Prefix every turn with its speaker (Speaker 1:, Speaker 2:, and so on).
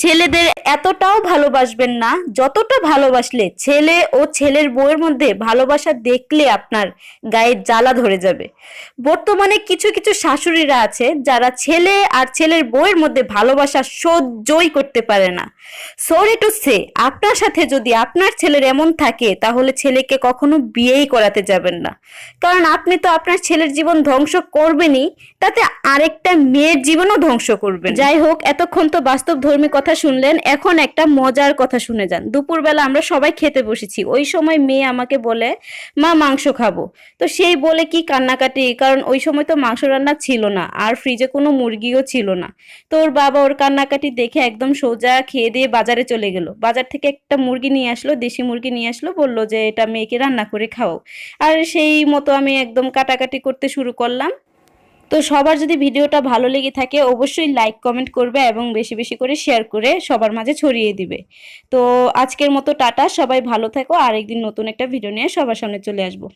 Speaker 1: ছেলেদের এতটাও ভালোবাসবেন না যতটা ভালোবাসলে ছেলে ও ছেলের বউয়ের মধ্যে ভালোবাসা দেখলে আপনার গায়ে জ্বালা ধরে যাবে। বর্তমানে কিছু কিছু শাশুড়িরা আছে যারা ছেলে আর ছেলের বউয়ের মধ্যে ভালোবাসা সহ্যই করতে পারে না। সরি টু সে, আপনার সাথে যদি আপনার ছেলের এমন থাকে তাহলে ছেলেকে কখনো বিয়েই করাতে যাবেন না। কারণ আপনি তো আপনার ছেলের জীবন ধ্বংস করবেনই, তাতে আরেকটা মেয়ের জীবনও ধ্বংস করবেন। যাই হোক, এতক্ষণ তো বাস্তব ধর্মী কথা শুনলেন, এখন একটা মজার কথা শুনে যান। দুপুরবেলা আমরা সবাই খেতে বসেছি, ওই সময় মেয়ে আমাকে বলে মা মাংস খাবো। তো সেই বলে কি কান্নাকাটি, কারণ ওই সময় তো মাংস রান্না ছিল না আর ফ্রিজে কোনো মুরগিও ছিল না। তো ওর বাবা ওর কান্নাকাটি দেখে একদম সোজা খেয়ে দিয়ে বাজারে চলে গেল। বাজার থেকে একটা মুরগি নিয়ে আসলো, দেশি মুরগি নিয়ে আসলো, বললো যে এটা মেয়েকে রান্না করে খাও। আর সেই মতো আমি একদম কাটাকাটি করতে শুরু করলাম। তো সবার যদি ভিডিওটা ভালো লেগে থাকে অবশ্যই লাইক কমেন্ট করবে এবং বেশি বেশি করে শেয়ার করে সবার মাঝে ছড়িয়ে দিবে। তো আজকের মতো টাটা, সবাই ভালো থাকো, আরেকদিন নতুন একটা ভিডিও নিয়ে সবার সামনে চলে আসবো।